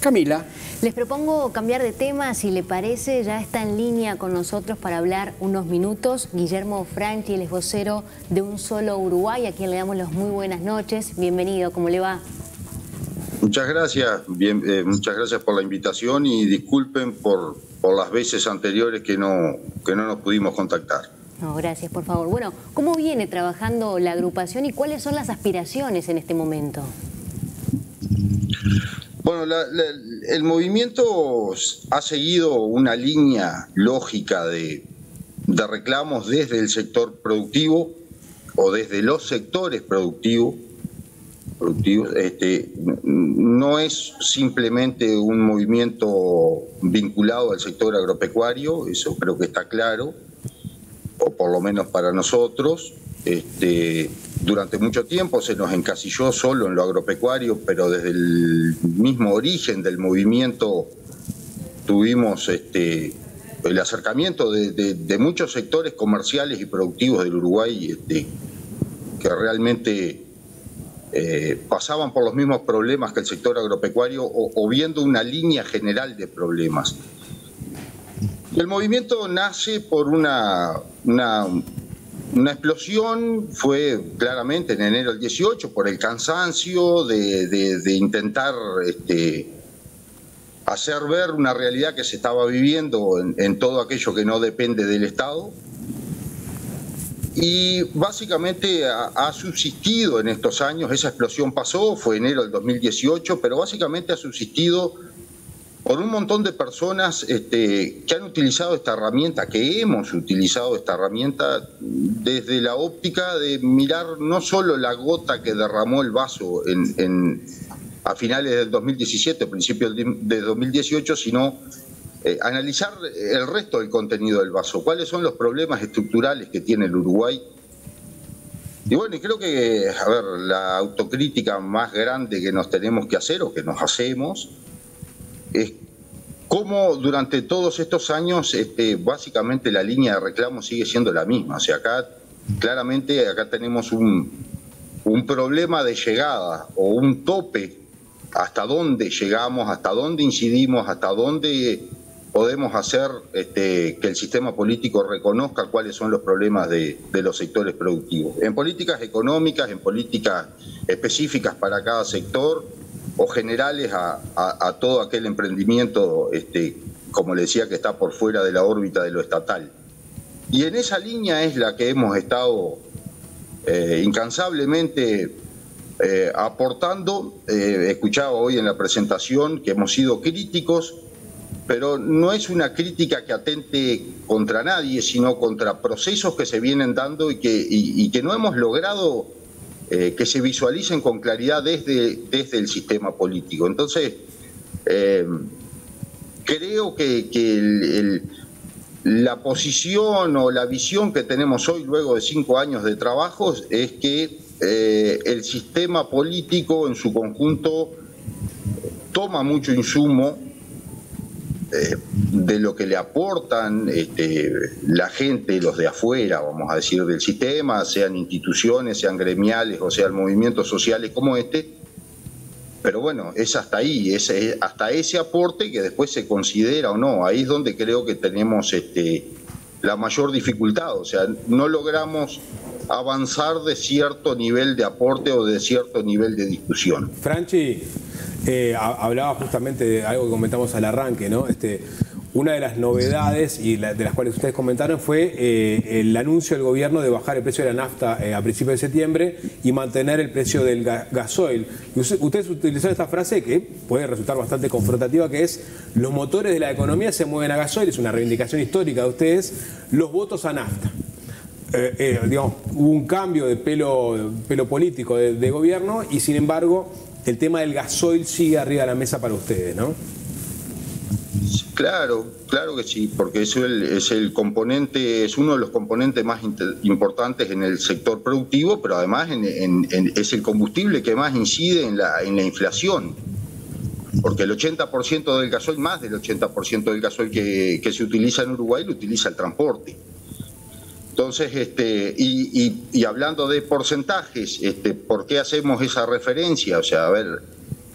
Camila. Les propongo cambiar de tema, si le parece. Ya está en línea con nosotros para hablar unos minutos Guillermo Franchi, él es vocero de Un Solo Uruguay, a quien le damos las muy buenas noches. Bienvenido, ¿cómo le va? Muchas gracias, muchas gracias por la invitación y disculpen por las veces anteriores que no nos pudimos contactar. No, gracias, por favor. Bueno, ¿cómo viene trabajando la agrupación y cuáles son las aspiraciones en este momento? Bueno, el movimiento ha seguido una línea lógica de reclamos desde el sector productivo o desde los sectores productivos. No es simplemente un movimiento vinculado al sector agropecuario, eso creo que está claro, o por lo menos para nosotros. Durante mucho tiempo se nos encasilló solo en lo agropecuario, pero desde el mismo origen del movimiento tuvimos el acercamiento de muchos sectores comerciales y productivos del Uruguay que realmente pasaban por los mismos problemas que el sector agropecuario o viendo una línea general de problemas. El movimiento nace por una explosión, fue claramente en enero del 18, por el cansancio de intentar hacer ver una realidad que se estaba viviendo en todo aquello que no depende del Estado. Y básicamente ha subsistido en estos años, esa explosión pasó, fue enero del 2018, pero básicamente ha subsistido por un montón de personas que han utilizado esta herramienta, que hemos utilizado esta herramienta desde la óptica de mirar no solo la gota que derramó el vaso a finales del 2017, principios de 2018, sino analizar el resto del contenido del vaso, cuáles son los problemas estructurales que tiene el Uruguay. Y bueno, y creo que, a ver, la autocrítica más grande que nos tenemos que hacer o que nos hacemos es cómo durante todos estos años básicamente la línea de reclamo sigue siendo la misma. O sea, acá claramente acá tenemos un problema de llegada o un tope, hasta dónde llegamos, hasta dónde incidimos, hasta dónde podemos hacer que el sistema político reconozca cuáles son los problemas de los sectores productivos. En políticas económicas, en políticas específicas para cada sector, o generales a todo aquel emprendimiento, como le decía, que está por fuera de la órbita de lo estatal. Y en esa línea es la que hemos estado incansablemente aportando. Escuchaba hoy en la presentación que hemos sido críticos, pero no es una crítica que atente contra nadie, sino contra procesos que se vienen dando y que no hemos logrado que se visualicen con claridad desde el sistema político. Entonces, creo que la posición o la visión que tenemos hoy, luego de 5 años de trabajo, es que el sistema político en su conjunto toma mucho insumo de lo que le aportan la gente, los de afuera, vamos a decir, del sistema, sean instituciones, sean gremiales o sean movimientos sociales como pero bueno, es hasta ahí, es hasta ese aporte que después se considera o no. Ahí es donde creo que tenemos la mayor dificultad, o sea, no logramos avanzar de cierto nivel de aporte o de cierto nivel de discusión. Franchi, hablaba justamente de algo que comentamos al arranque, ¿no? Una de las novedades y de las cuales ustedes comentaron fue el anuncio del gobierno de bajar el precio de la nafta a principios de septiembre y mantener el precio del gasoil. Y ustedes utilizaron esta frase que puede resultar bastante confrontativa, que es: los motores de la economía se mueven a gasoil, es una reivindicación histórica de ustedes, los votos a nafta. Digamos, hubo un cambio de pelo político de gobierno y sin embargo el tema del gasoil sigue arriba de la mesa para ustedes, ¿no? Claro, claro que sí, porque es el componente, es uno de los componentes más importantes en el sector productivo, pero además es el combustible que más incide en la inflación, porque el 80% del gasoil, más del 80% del gasoil que se utiliza en Uruguay, lo utiliza el transporte. Entonces, y hablando de porcentajes, ¿por qué hacemos esa referencia? O sea, a ver,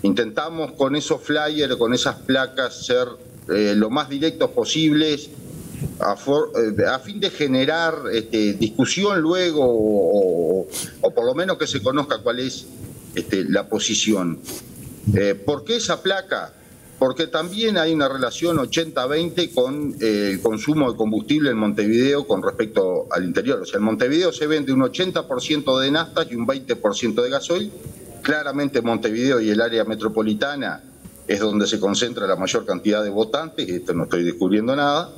intentamos con esos flyers, con esas placas, ser lo más directos posibles a fin de generar discusión luego o por lo menos que se conozca cuál es la posición. ¿Por qué esa placa? Porque también hay una relación 80-20 con el consumo de combustible en Montevideo con respecto al interior. O sea, en Montevideo se vende un 80% de naftas y un 20% de gasoil. Claramente Montevideo y el área metropolitana es donde se concentra la mayor cantidad de votantes, esto no estoy descubriendo nada.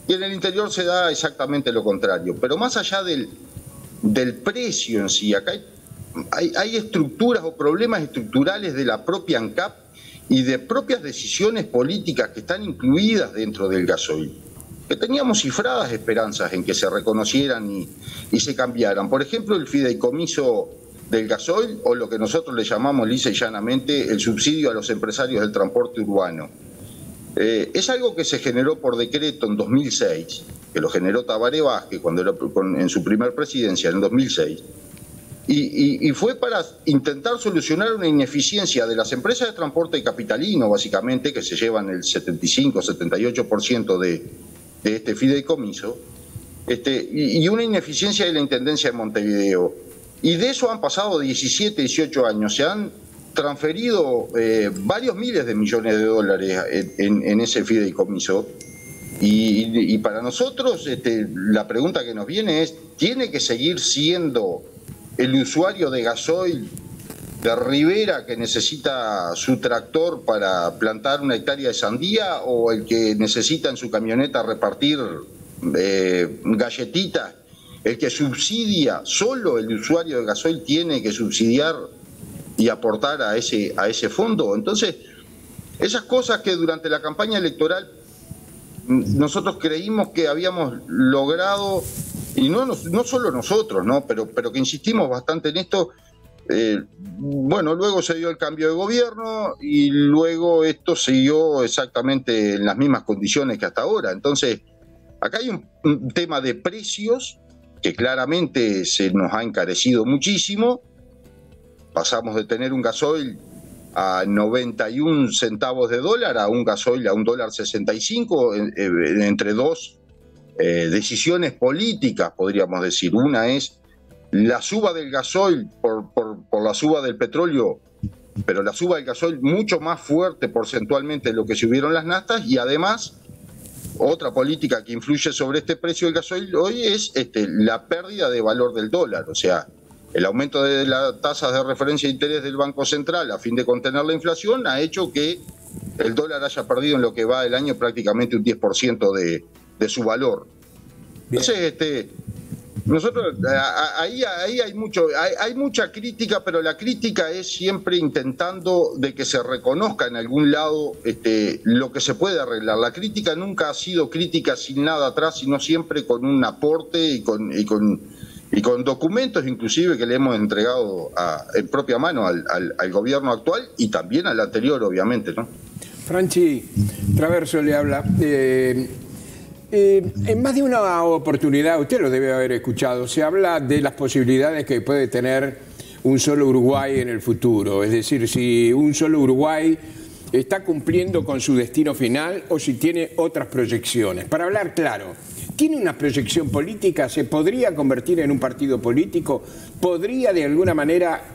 Y en el interior se da exactamente lo contrario. Pero más allá del precio en sí, acá hay estructuras o problemas estructurales de la propia ANCAP y de propias decisiones políticas que están incluidas dentro del gasoil, que teníamos cifradas esperanzas en que se reconocieran y se cambiaran. Por ejemplo, el fideicomiso del gasoil, o lo que nosotros le llamamos lisa y llanamente el subsidio a los empresarios del transporte urbano. Es algo que se generó por decreto en 2006, que lo generó Tabaré Vázquez cuando era en su primer presidencia, en 2006. Y fue para intentar solucionar una ineficiencia de las empresas de transporte capitalino, básicamente, que se llevan el 75-78% de este fideicomiso, y una ineficiencia de la Intendencia de Montevideo. Y de eso han pasado 17, 18 años. Se han transferido varios miles de millones de dólares en ese fideicomiso. Y para nosotros la pregunta que nos viene es, ¿tiene que seguir siendo el usuario de gasoil de Rivera que necesita su tractor para plantar una hectárea de sandía, o el que necesita en su camioneta repartir galletitas, el que subsidia? Solo el usuario de gasoil tiene que subsidiar y aportar a ese fondo. Entonces, esas cosas que durante la campaña electoral nosotros creímos que habíamos logrado, y no solo nosotros, ¿no? pero que insistimos bastante en esto. Bueno, luego se dio el cambio de gobierno y luego esto siguió exactamente en las mismas condiciones que hasta ahora. Entonces, acá hay un tema de precios que claramente se nos ha encarecido muchísimo. Pasamos de tener un gasoil a 91 centavos de dólar a un gasoil a $1.65, entre dos decisiones políticas, podríamos decir. Una es la suba del gasoil por la suba del petróleo, pero la suba del gasoil mucho más fuerte porcentualmente de lo que subieron las naftas, y además otra política que influye sobre este precio del gasoil hoy es la pérdida de valor del dólar. O sea, el aumento de las tasas de referencia de interés del Banco Central a fin de contener la inflación ha hecho que el dólar haya perdido en lo que va del año prácticamente un 10% de su valor. Bien. Entonces, nosotros ahí hay mucha crítica, pero la crítica es siempre intentando de que se reconozca en algún lado lo que se puede arreglar. La crítica nunca ha sido crítica sin nada atrás, sino siempre con un aporte y con documentos inclusive que le hemos entregado en propia mano al gobierno actual y también al anterior, obviamente, ¿no? Franchi, Traverso le habla. En más de una oportunidad, usted lo debe haber escuchado, se habla de las posibilidades que puede tener un solo Uruguay en el futuro. Es decir, si un solo Uruguay está cumpliendo con su destino final o si tiene otras proyecciones. Para hablar claro, ¿tiene una proyección política? ¿Se podría convertir en un partido político? ¿Podría de alguna manera,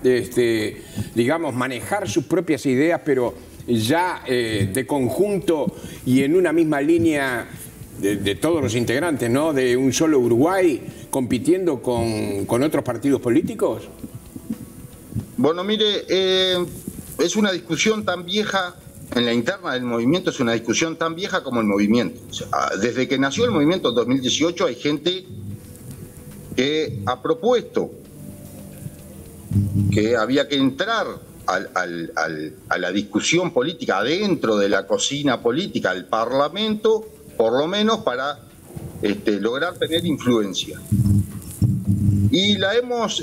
digamos, manejar sus propias ideas, pero ya de conjunto y en una misma línea de todos los integrantes, ¿no? De un solo Uruguay compitiendo con otros partidos políticos? Bueno, mire, es una discusión tan vieja en la interna del movimiento, es una discusión tan vieja como el movimiento. O sea, desde que nació el movimiento en 2018 hay gente que ha propuesto que había que entrar a la discusión política dentro de la cocina política, al Parlamento, por lo menos para lograr tener influencia. Y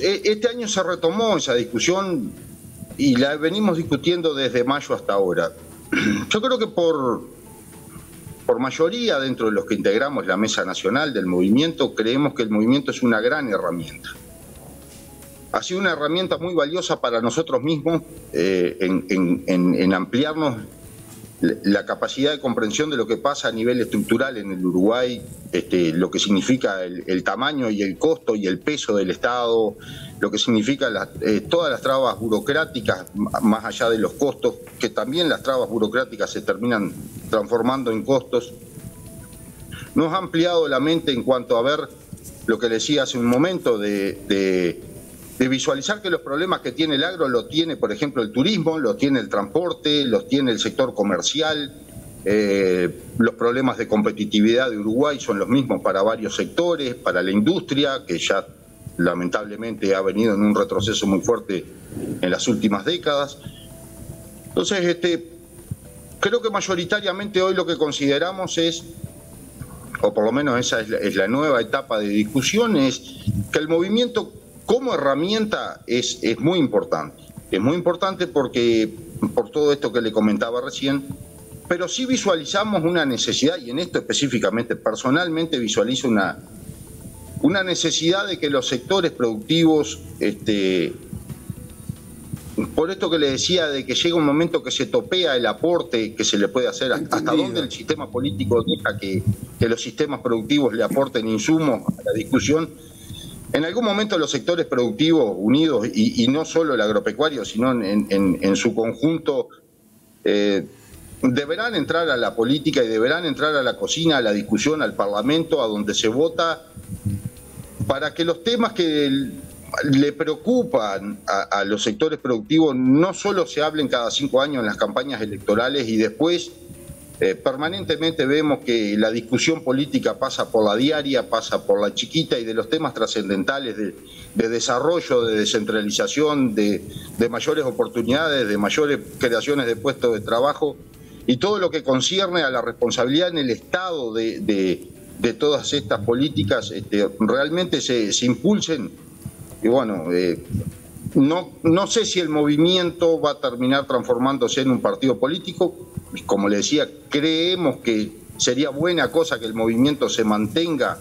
este año se retomó esa discusión y la venimos discutiendo desde mayo hasta ahora. Yo creo que por mayoría dentro de los que integramos la mesa nacional del movimiento, creemos que el movimiento es una gran herramienta. ha sido una herramienta muy valiosa para nosotros mismos en ampliarnos la capacidad de comprensión de lo que pasa a nivel estructural en el Uruguay, lo que significa el tamaño y el costo y el peso del Estado, lo que significa todas las trabas burocráticas, más allá de los costos, que también las trabas burocráticas se terminan transformando en costos. Nos ha ampliado la mente en cuanto a ver lo que decía hace un momento de visualizar que los problemas que tiene el agro lo tiene, por ejemplo, el turismo, lo tiene el transporte, los tiene el sector comercial. Los problemas de competitividad de Uruguay son los mismos para varios sectores, para la industria, que ya lamentablemente ha venido en un retroceso muy fuerte en las últimas décadas. Entonces, creo que mayoritariamente hoy lo que consideramos es, o por lo menos esa es la nueva etapa de discusión, es que el movimiento como herramienta es muy importante. Es muy importante porque, por todo esto que le comentaba recién, pero sí visualizamos una necesidad, y en esto específicamente, personalmente visualizo una necesidad de que los sectores productivos, por esto que le decía, de que llega un momento que se topea el aporte que se le puede hacer, hasta dónde el sistema político deja que los sistemas productivos le aporten insumos a la discusión. En algún momento los sectores productivos unidos, y no solo el agropecuario, sino en su conjunto, deberán entrar a la política y deberán entrar a la cocina, a la discusión, al Parlamento, a donde se vota, para que los temas que le preocupan a los sectores productivos no solo se hablen cada 5 años en las campañas electorales y después permanentemente vemos que la discusión política pasa por la diaria, pasa por la chiquita, y de los temas trascendentales de desarrollo, de descentralización, de mayores oportunidades, de mayores creaciones de puestos de trabajo y todo lo que concierne a la responsabilidad en el Estado de todas estas políticas realmente se impulsen. Y bueno, no sé si el movimiento va a terminar transformándose en un partido político. Como le decía, creemos que sería buena cosa que el movimiento se mantenga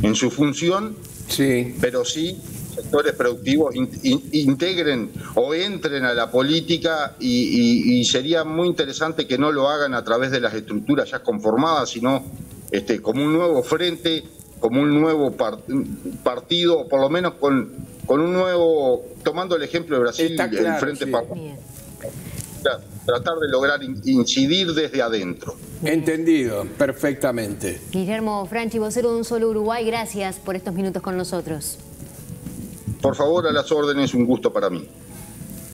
en su función, sí, pero sí sectores productivos integren o entren a la política, y sería muy interesante que no lo hagan a través de las estructuras ya conformadas, sino como un nuevo frente, como un nuevo partido, o por lo menos con un nuevo, tomando el ejemplo de Brasil, claro, el Frente Parlamentario. Tratar de lograr incidir desde adentro. Entendido, perfectamente. Guillermo Franchi, vocero de Un Solo Uruguay, gracias por estos minutos con nosotros. Por favor, a las órdenes, un gusto para mí.